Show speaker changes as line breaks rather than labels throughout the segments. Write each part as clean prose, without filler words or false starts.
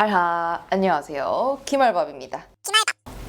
알하, 안녕하세요. 김알밥입니다.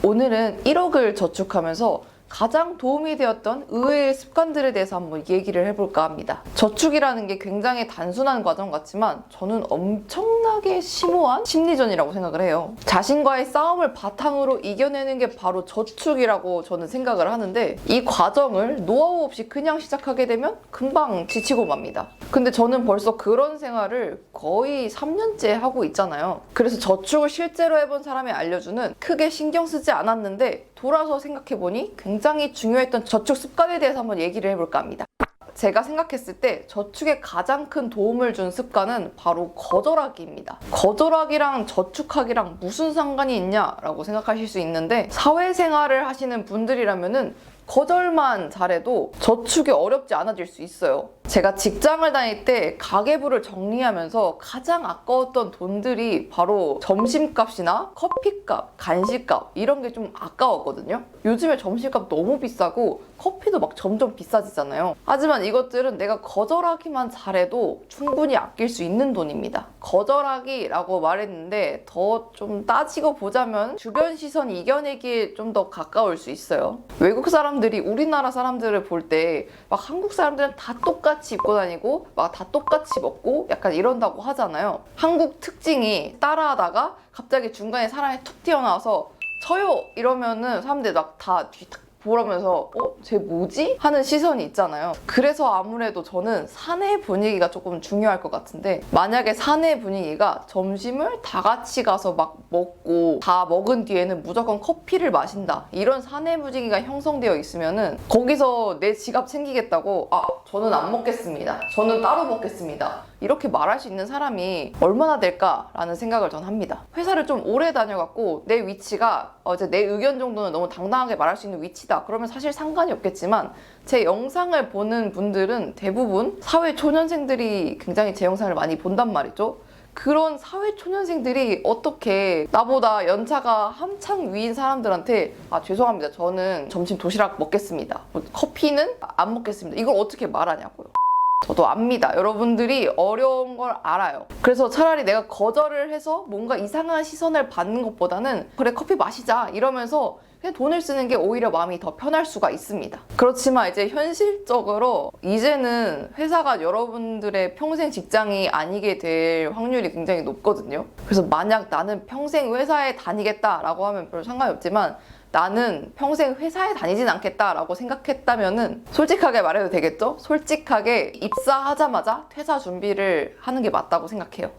오늘은 1억을 저축하면서 가장 도움이 되었던 의외의 습관들에 대해서 한번 얘기를 해볼까 합니다. 저축이라는 게 굉장히 단순한 과정 같지만 저는 엄청나게 심오한 심리전이라고 생각을 해요. 자신과의 싸움을 바탕으로 이겨내는 게 바로 저축이라고 저는 생각을 하는데, 이 과정을 노하우 없이 그냥 시작하게 되면 금방 지치고 맙니다. 근데 저는 벌써 그런 생활을 거의 3년째 하고 있잖아요. 그래서 저축을 실제로 해본 사람이 알려주는, 크게 신경 쓰지 않았는데 돌아서 생각해보니 굉장히 중요했던 저축 습관에 대해서 한번 얘기를 해볼까 합니다. 제가 생각했을 때 저축에 가장 큰 도움을 준 습관은 바로 거절하기입니다. 거절하기랑 저축하기랑 무슨 상관이 있냐라고 생각하실 수 있는데, 사회생활을 하시는 분들이라면은 거절만 잘해도 저축이 어렵지 않아질 수 있어요. 제가 직장을 다닐 때 가계부를 정리하면서 가장 아까웠던 돈들이 바로 점심값이나 커피값, 간식값 이런 게 좀 아까웠거든요. 요즘에 점심값 너무 비싸고 커피도 막 점점 비싸지잖아요. 하지만 이것들은 내가 거절하기만 잘해도 충분히 아낄 수 있는 돈입니다. 거절하기라고 말했는데 더 좀 따지고 보자면 주변 시선 이겨내기에 좀 더 가까울 수 있어요. 외국 사람들이 우리나라 사람들을 볼 때 막 한국 사람들은 다 똑같이 입고 다니고 막 다 똑같이 먹고 약간 이런다고 하잖아요. 한국 특징이 따라하다가 갑자기 중간에 사람이 툭 튀어나와서 저요! 이러면은 사람들이 막 다 뒤 탁 보면서 쟤 뭐지? 하는 시선이 있잖아요. 그래서 아무래도 저는 사내 분위기가 조금 중요할 것 같은데, 만약에 사내 분위기가 점심을 다 같이 가서 막 먹고 다 먹은 뒤에는 무조건 커피를 마신다, 이런 사내 분위기가 형성되어 있으면은 거기서 내 지갑 챙기겠다고 저는 안 먹겠습니다, 저는 따로 먹겠습니다, 이렇게 말할 수 있는 사람이 얼마나 될까라는 생각을 전 합니다. 회사를 좀 오래 다녀갖고 내 위치가 이제 내 의견 정도는 너무 당당하게 말할 수 있는 위치다 그러면 사실 상관이 없겠지만, 제 영상을 보는 분들은 대부분 사회 초년생들이 굉장히 제 영상을 많이 본단 말이죠. 그런 사회 초년생들이 어떻게 나보다 연차가 한창 위인 사람들한테 죄송합니다, 저는 점심 도시락 먹겠습니다, 커피는 안 먹겠습니다, 이걸 어떻게 말하냐고요. 저도 압니다. 여러분들이 어려운 걸 알아요. 그래서 차라리 내가 거절을 해서 뭔가 이상한 시선을 받는 것보다는 그래 커피 마시자 이러면서 그냥 돈을 쓰는 게 오히려 마음이 더 편할 수가 있습니다. 그렇지만 이제 현실적으로 이제는 회사가 여러분들의 평생 직장이 아니게 될 확률이 굉장히 높거든요. 그래서 만약 나는 평생 회사에 다니겠다라고 하면 별로 상관이 없지만, 나는 평생 회사에 다니진 않겠다라고 생각했다면은 솔직하게 말해도 되겠죠? 솔직하게 입사하자마자 퇴사 준비를 하는 게 맞다고 생각해요.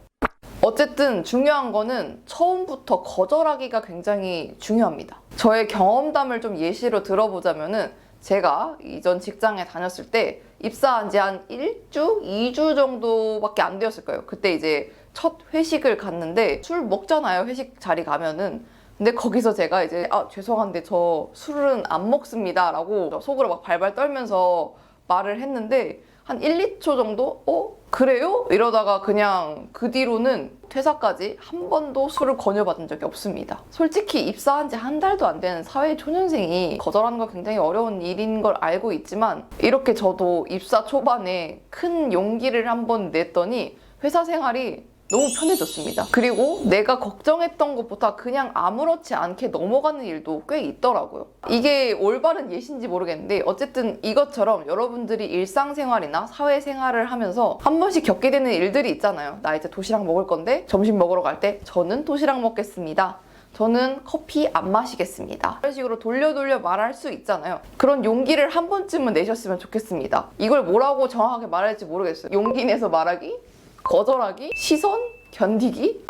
어쨌든 중요한 거는 처음부터 거절하기가 굉장히 중요합니다. 저의 경험담을 좀 예시로 들어보자면은, 제가 이전 직장에 다녔을 때 입사한 지 한 1주, 2주 정도밖에 안 되었을 거예요. 그때 이제 첫 회식을 갔는데 술 먹잖아요, 회식 자리 가면은. 근데 거기서 제가 이제 죄송한데 저 술은 안 먹습니다 라고 속으로 막 발발 떨면서 말을 했는데, 한 1, 2초 정도 그래요? 이러다가 그냥 그 뒤로는 퇴사까지 한 번도 술을 권유받은 적이 없습니다. 솔직히 입사한 지 한 달도 안 되는 사회 초년생이 거절하는 거 굉장히 어려운 일인 걸 알고 있지만, 이렇게 저도 입사 초반에 큰 용기를 한번 냈더니 회사 생활이 너무 편해졌습니다. 그리고 내가 걱정했던 것보다 그냥 아무렇지 않게 넘어가는 일도 꽤 있더라고요. 이게 올바른 예시인지 모르겠는데, 어쨌든 이것처럼 여러분들이 일상생활이나 사회생활을 하면서 한 번씩 겪게 되는 일들이 있잖아요. 나 이제 도시락 먹을 건데 점심 먹으러 갈 때 저는 도시락 먹겠습니다, 저는 커피 안 마시겠습니다, 이런 식으로 돌려 말할 수 있잖아요. 그런 용기를 한 번쯤은 내셨으면 좋겠습니다. 이걸 뭐라고 정확하게 말할지 모르겠어요. 용기 내서 말하기? 거절하기? 시선? 견디기?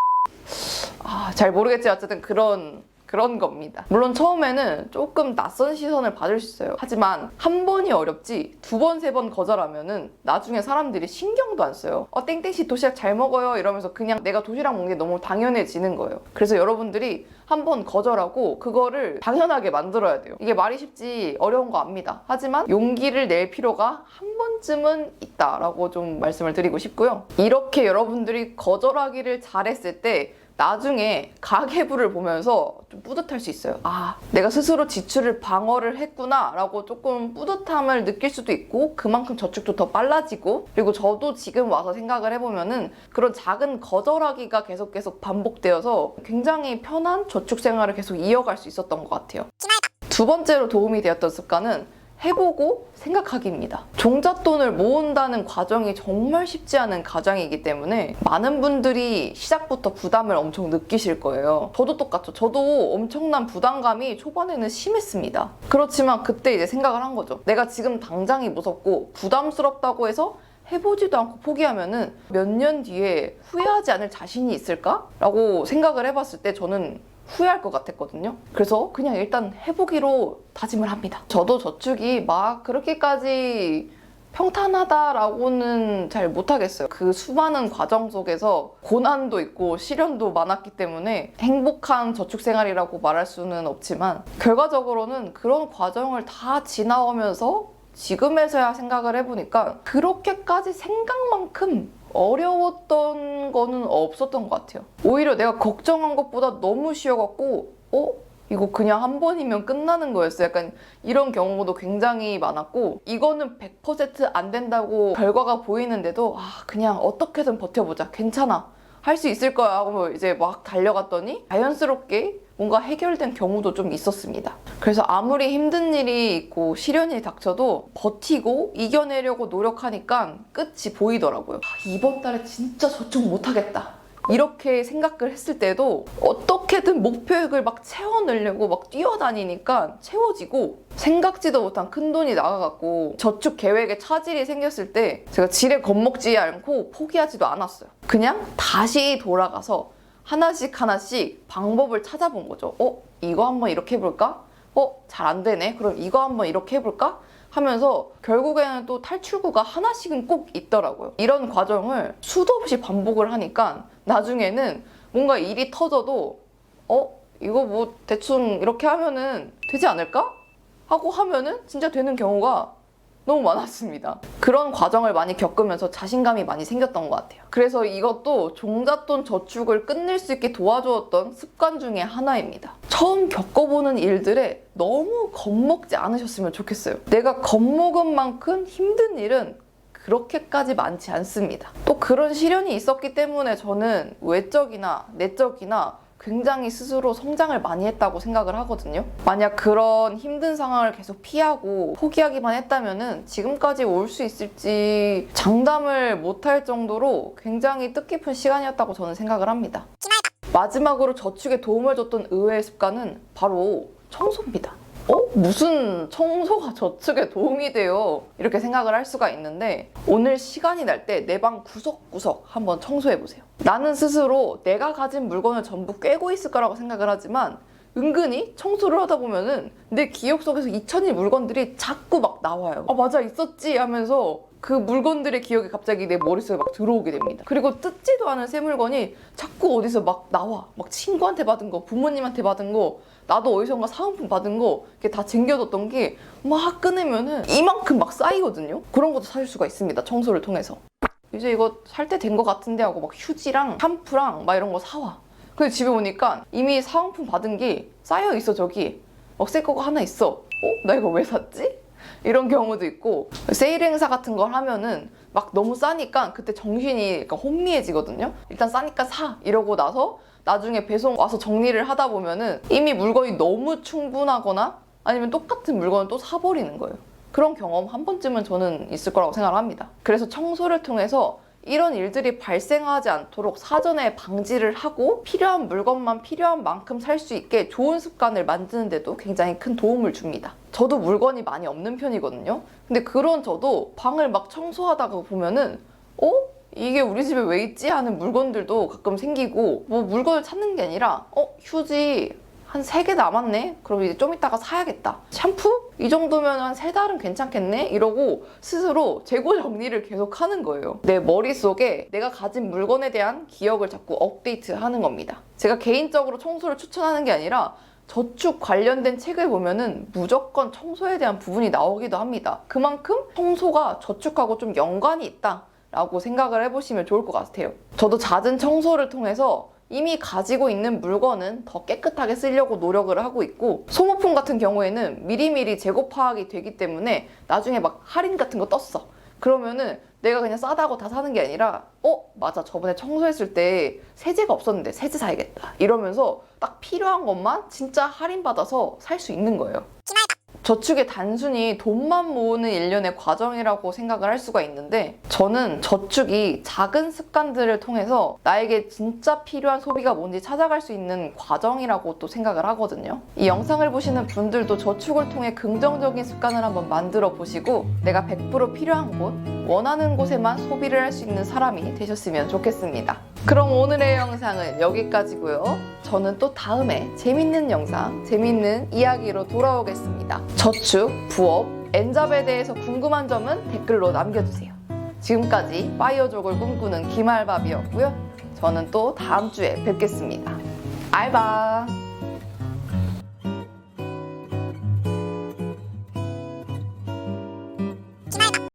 잘 모르겠지만 어쨌든 그런 겁니다. 물론 처음에는 조금 낯선 시선을 받을 수 있어요. 하지만 한 번이 어렵지 2번, 3번 거절하면은 나중에 사람들이 신경도 안 써요. 땡땡씨 도시락 잘 먹어요 이러면서 그냥 내가 도시락 먹는 게 너무 당연해지는 거예요. 그래서 여러분들이 한 번 거절하고 그거를 당연하게 만들어야 돼요. 이게 말이 쉽지 어려운 거 압니다. 하지만 용기를 낼 필요가 한 번쯤은 있다라고 좀 말씀을 드리고 싶고요. 이렇게 여러분들이 거절하기를 잘했을 때 나중에 가계부를 보면서 좀 뿌듯할 수 있어요. 아, 내가 스스로 지출을 방어를 했구나 라고 조금 뿌듯함을 느낄 수도 있고 그만큼 저축도 더 빨라지고 그리고 저도 지금 와서 생각을 해보면은 그런 작은 거절하기가 계속 반복되어서 굉장히 편한 저축 생활을 계속 이어갈 수 있었던 것 같아요. 두 번째로 도움이 되었던 습관은 해보고 생각하기입니다. 종잣돈을 모은다는 과정이 정말 쉽지 않은 과정이기 때문에 많은 분들이 시작부터 부담을 엄청 느끼실 거예요. 저도 똑같죠. 저도 엄청난 부담감이 초반에는 심했습니다. 그렇지만 그때 이제 생각을 한 거죠. 내가 지금 당장이 무섭고 부담스럽다고 해서 해보지도 않고 포기하면은 몇 년 뒤에 후회하지 않을 자신이 있을까? 라고 생각을 해봤을 때 저는 후회할 것 같았거든요. 그래서 그냥 일단 해보기로 다짐을 합니다. 저도 저축이 막 그렇게까지 평탄하다라고는 잘 못하겠어요. 그 수많은 과정 속에서 고난도 있고 시련도 많았기 때문에 행복한 저축 생활이라고 말할 수는 없지만 결과적으로는 그런 과정을 다 지나오면서 지금에서야 생각을 해보니까 그렇게까지 생각만큼 어려웠던 거는 없었던 것 같아요. 오히려 내가 걱정한 것보다 너무 쉬워갖고 이거 그냥 한 번이면 끝나는 거였어요. 약간 이런 경우도 굉장히 많았고 이거는 100% 안 된다고 결과가 보이는데도 그냥 어떻게든 버텨보자. 괜찮아. 할 수 있을 거야 하고 이제 막 달려갔더니 자연스럽게 뭔가 해결된 경우도 좀 있었습니다. 그래서 아무리 힘든 일이 있고 시련이 닥쳐도 버티고 이겨내려고 노력하니까 끝이 보이더라고요. 이번 달에 진짜 저축 못하겠다. 이렇게 생각을 했을 때도 어떻게든 목표액을 막 채워내려고 막 뛰어다니니까 채워지고 생각지도 못한 큰돈이 나가갖고 저축 계획에 차질이 생겼을 때 제가 지레 겁먹지 않고 포기하지도 않았어요. 그냥 다시 돌아가서 하나씩 방법을 찾아본 거죠. 이거 한번 이렇게 해볼까? 잘 안 되네. 그럼 이거 한번 이렇게 해볼까? 하면서 결국에는 또 탈출구가 하나씩은 꼭 있더라고요. 이런 과정을 수도 없이 반복을 하니까 나중에는 뭔가 일이 터져도 이거 뭐 대충 이렇게 하면은 되지 않을까? 하고 하면은 진짜 되는 경우가 너무 많았습니다. 그런 과정을 많이 겪으면서 자신감이 많이 생겼던 것 같아요. 그래서 이것도 종잣돈 저축을 끝낼 수 있게 도와주었던 습관 중에 하나입니다. 처음 겪어보는 일들에 너무 겁먹지 않으셨으면 좋겠어요. 내가 겁먹은 만큼 힘든 일은 그렇게까지 많지 않습니다. 또 그런 시련이 있었기 때문에 저는 외적이나 내적이나 굉장히 스스로 성장을 많이 했다고 생각을 하거든요. 만약 그런 힘든 상황을 계속 피하고 포기하기만 했다면은 지금까지 올 수 있을지 장담을 못할 정도로 굉장히 뜻깊은 시간이었다고 저는 생각을 합니다. 마지막으로 저축에 도움을 줬던 의외의 습관은 바로 청소입니다. 무슨 청소가 저축에 도움이 돼요? 이렇게 생각을 할 수가 있는데 오늘 시간이 날 때 내 방 구석구석 한번 청소해보세요. 나는 스스로 내가 가진 물건을 전부 꿰고 있을 거라고 생각을 하지만 은근히 청소를 하다 보면은 내 기억 속에서 잊혀진 물건들이 자꾸 막 나와요. 맞아 있었지 하면서 그 물건들의 기억이 갑자기 내 머릿속에 막 들어오게 됩니다. 그리고 뜯지도 않은 새 물건이 자꾸 어디서 막 나와. 막 친구한테 받은 거, 부모님한테 받은 거, 나도 어디선가 사은품 받은 거 이렇게 다 쟁겨뒀던 게 막 꺼내면은 이만큼 막 쌓이거든요. 그런 것도 사실 수가 있습니다. 청소를 통해서. 이제 이거 살 때 된 것 같은데 하고 막 휴지랑 샴푸랑 막 이런 거 사와. 근데 집에 오니까 이미 사은품 받은 게 쌓여 있어. 저기 막 새 거가 하나 있어. 나 이거 왜 샀지? 이런 경우도 있고 세일 행사 같은 걸 하면은 막 너무 싸니까 그때 정신이 약간 혼미해지거든요. 일단 싸니까 사 이러고 나서 나중에 배송 와서 정리를 하다 보면은 이미 물건이 너무 충분하거나 아니면 똑같은 물건을 또 사버리는 거예요. 그런 경험 한 번쯤은 저는 있을 거라고 생각을 합니다. 그래서 청소를 통해서 이런 일들이 발생하지 않도록 사전에 방지를 하고 필요한 물건만 필요한 만큼 살 수 있게 좋은 습관을 만드는 데도 굉장히 큰 도움을 줍니다. 저도 물건이 많이 없는 편이거든요. 근데 그런 저도 방을 막 청소하다가 보면은 이게 우리 집에 왜 있지? 하는 물건들도 가끔 생기고 뭐 물건을 찾는 게 아니라 휴지 한 3개 남았네? 그럼 이제 좀 이따가 사야겠다. 샴푸? 이 정도면 한 3달은 괜찮겠네? 이러고 스스로 재고 정리를 계속 하는 거예요. 내 머릿속에 내가 가진 물건에 대한 기억을 자꾸 업데이트하는 겁니다. 제가 개인적으로 청소를 추천하는 게 아니라 저축 관련된 책을 보면은 무조건 청소에 대한 부분이 나오기도 합니다. 그만큼 청소가 저축하고 좀 연관이 있다 라고 생각을 해보시면 좋을 것 같아요. 저도 잦은 청소를 통해서 이미 가지고 있는 물건은 더 깨끗하게 쓰려고 노력을 하고 있고, 소모품 같은 경우에는 미리미리 재고 파악이 되기 때문에 나중에 막 할인 같은 거 떴어. 그러면은 내가 그냥 싸다고 다 사는 게 아니라 맞아, 저번에 청소했을 때 세제가 없었는데 세제 사야겠다 이러면서 딱 필요한 것만 진짜 할인받아서 살 수 있는 거예요. 저축이 단순히 돈만 모으는 일련의 과정이라고 생각을 할 수가 있는데, 저는 저축이 작은 습관들을 통해서 나에게 진짜 필요한 소비가 뭔지 찾아갈 수 있는 과정이라고 또 생각을 하거든요. 이 영상을 보시는 분들도 저축을 통해 긍정적인 습관을 한번 만들어 보시고, 내가 100% 필요한 곳, 원하는 곳에만 소비를 할 수 있는 사람이 되셨으면 좋겠습니다. 그럼 오늘의 영상은 여기까지고요. 저는 또 다음에 재밌는 영상, 재밌는 이야기로 돌아오겠습니다. 저축, 부업, 엔잡에 대해서 궁금한 점은 댓글로 남겨주세요. 지금까지 파이어족을 꿈꾸는 김알밥이었고요. 저는 또 다음 주에 뵙겠습니다. 알바!